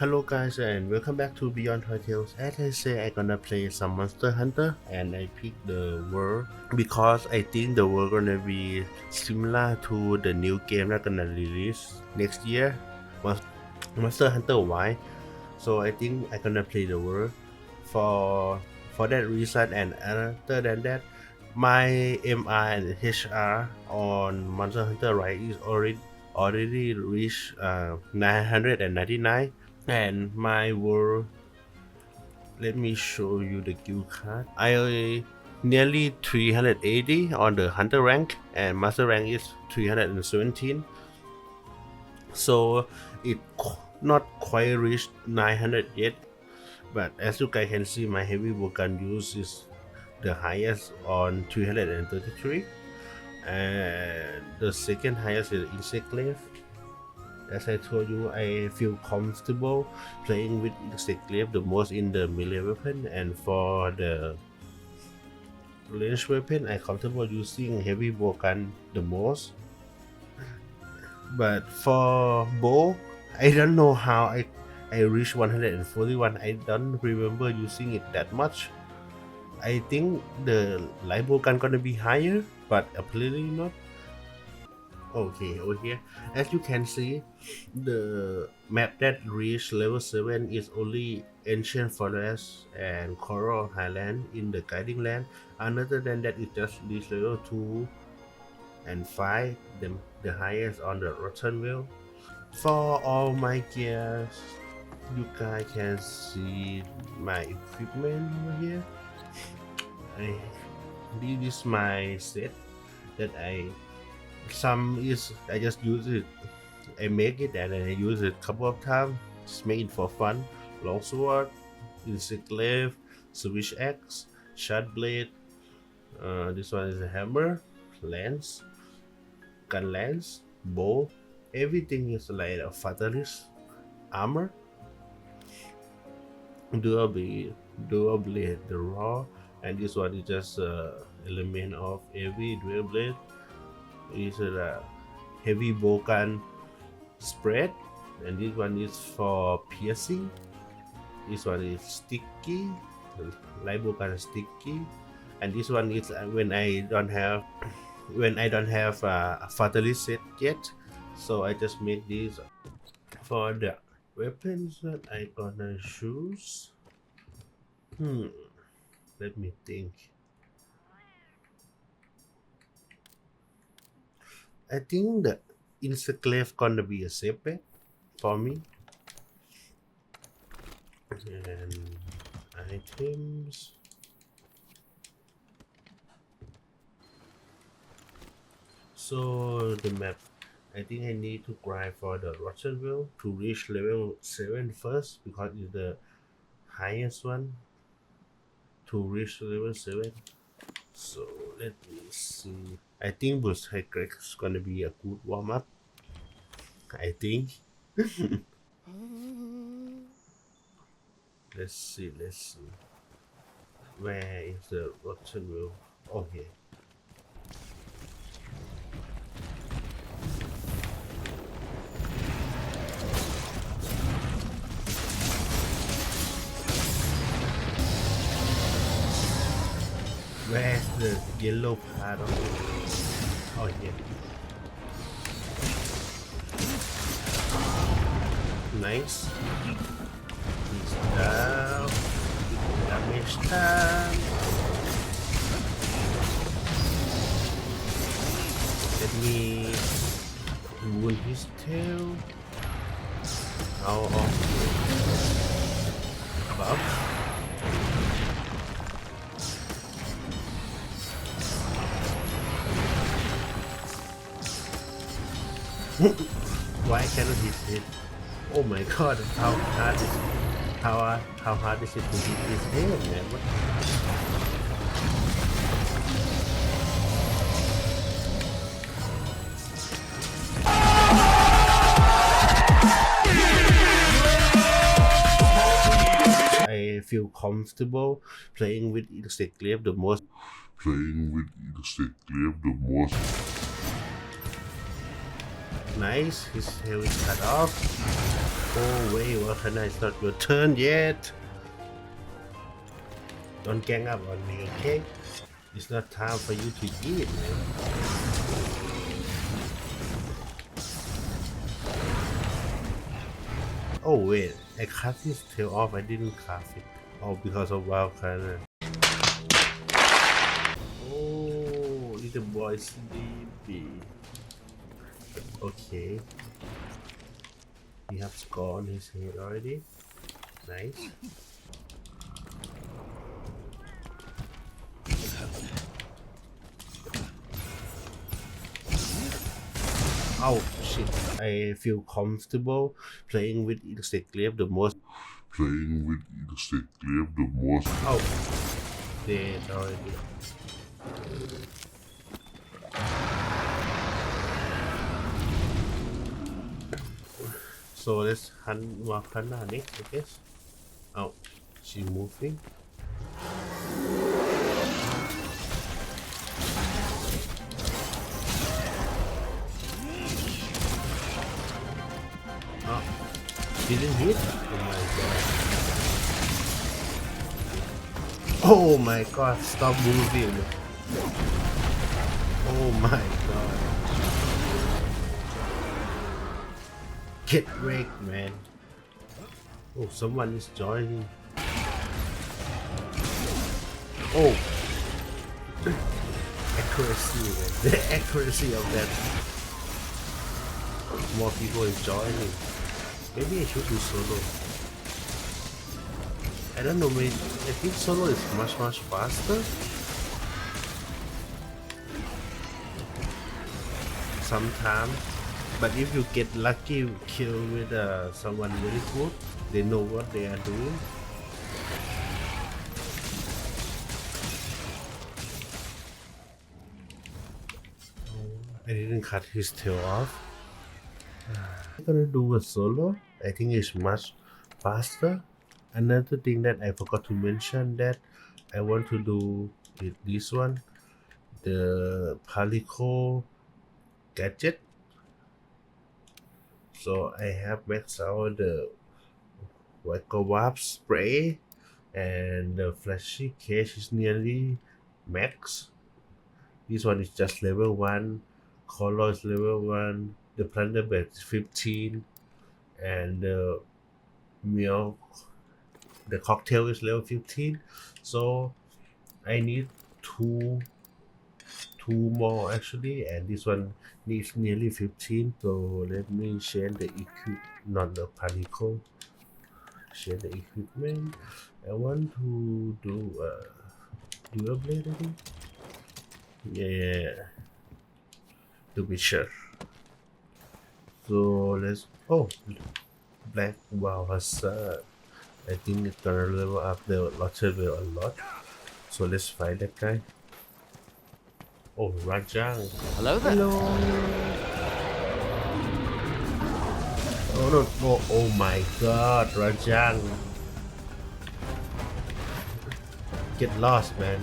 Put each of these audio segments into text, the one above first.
Hello guys and welcome back to Beyond Toy Tales. As I say, I'm gonna play some Monster Hunter and I picked the world because I think the world gonna be similar to the new game that's gonna release next year, Monster Hunter Y. So I think I'm gonna play the world for that reason, and other than that, my MR and HR on Monster Hunter Y is already reached 999. And my world, let me show you the guild card. I nearly 380 on the hunter rank, and master rank is 317. So it not quite reached 900 yet, but as you guys can see, my heavy gun use is the highest on 333, and the second highest is insect glaive. As I told you, I feel comfortable playing with insect glaive the most in the melee weapon, and for the range weapon, I comfortable using heavy gun the most. But for bow, I don't know how I reached 141. I don't remember using it that much. I think the light gun gonna be higher, but apparently not. Okay, over here, as you can see, the map that reached level 7 is only ancient forest and coral highland in the guiding land. Other than that, it just reached level 2 and 5, the highest on the rotten wheel. For all my gears, you guys can see my equipment over here. This is my set that some is I just use it, I make it and I use it a couple of times, just make it for fun. Longsword, insect glaive, switch axe, shard blade, this one is a hammer, lance, gun lance, bow, everything is like a fatalist, armor, dual blade, the raw, and this one is just element of every dual blade. Is a heavy gun spread, and this one is for piercing. This one is sticky, light gun sticky, and this one is when I don't have a fatalist set yet, so I just make this. For the weapons that I gonna choose, let me think. I think the insect glaive gonna be a safe bet for me. And items. So the map, I think I need to grind for the rotten wheel to reach level 7 first, because it's the highest one to reach level 7. So let me see. I think Bush Hiker is gonna be a good warm up. I think. Let's see. Where is the rotten wheel? Oh, here. Where's the yellow part of it? Oh, yeah. Nice. He's down. Damage time. Let me wound his tail. Out of buff. Why cannot hit it? Oh my god, how hard is it to hit his head, man? What? I feel comfortable playing with insect glaive the most. Nice, his hair is cut off. Oh wait, Wakana, it's not your turn yet. Don't gang up on me, okay? It's not time for you to eat, man. Oh wait, I cut his tail off, I didn't carve it. Oh, because of Wakana. Oh, little boy sleepy. Okay. He has scar on his head already. Nice. Oh shit. I feel comfortable playing with Insect Glaive the most. Oh, dead already. So let's hunt Wakana next, I guess. Oh, she moving. Oh, didn't hit? Oh my god, stop moving. Oh my god. Get wrecked, man. Oh, someone is joining. Oh, accuracy, man. The accuracy of that. More people is joining. Maybe I should do solo. I don't know, maybe I think solo is much faster. Sometimes. But if you get lucky, you kill with someone very good, they know what they are doing. I didn't cut his tail off. I'm gonna do a solo. I think it's much faster. Another thing that I forgot to mention that I want to do with this one, the Palico gadget. So I have maxed out the Warp spray and the flashy cage is nearly max. This one is just level 1, color is level 1, the plunder bed is 15, and the milk, the cocktail is level 15. So I need two more actually, and this one needs nearly 15. So let me change the not the particle. Change the equipment. I want to do dual blade, I think. Yeah, to be sure. So let's black wow hazard. I think it's gonna level up the level a lot. So let's fight that guy. Oh, Rajang. Hello there. Hello. Oh no, no, oh my god, Rajang. Get lost, man.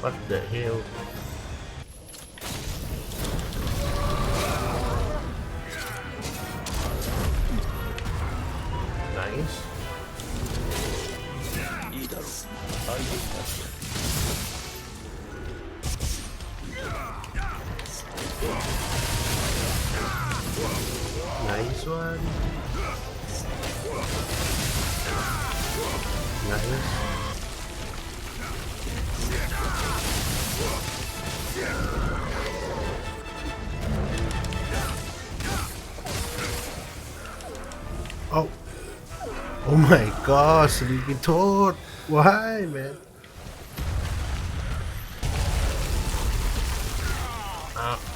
What the hell? Nice. Nice one. Nice. Oh. Oh my god, Sleepy Toad. Why, man?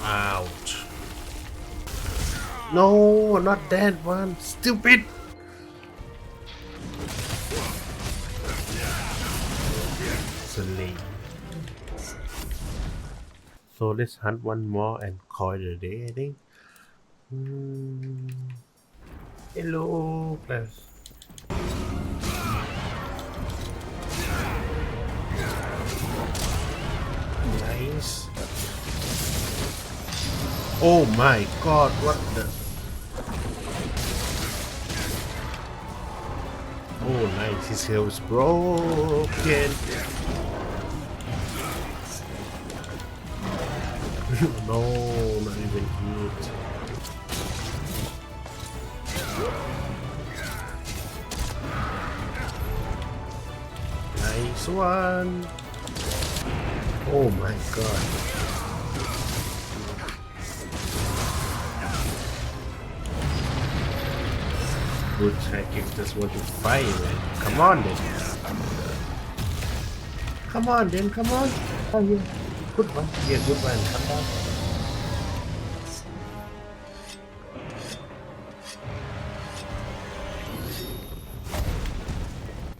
Ouch. No, not that one. Stupid. Sleep. So let's hunt one more and call it a day, I think. Hello, class. Nice. Oh my god, what the? Oh nice, his hair is broken. No, not even hit. Nice one. Oh my god. Good tactics, just want to fight, man. Come on then. Come on then, come on. Oh yeah. Good one. Yeah, good one. Come down.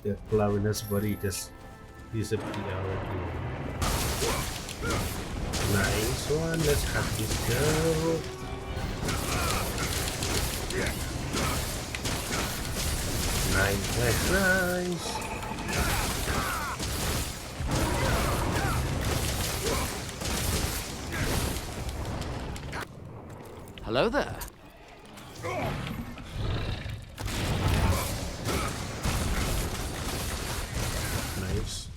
The Clavinus body just disappear already. Nice one. Let's cut this girl. Nice, nice, nice. Hello there. Nice.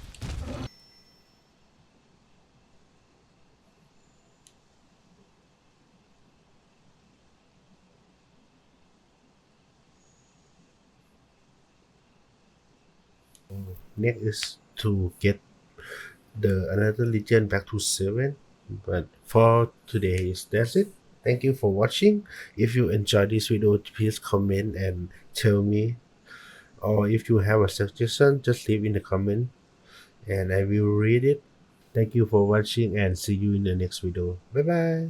Next is to get the another legend back to 7, but for today that's it. Thank you for watching. If you enjoyed this video, please comment and tell me, or if you have a suggestion, just leave in the comment and I will read it. Thank you for watching and see you in the next video. Bye bye.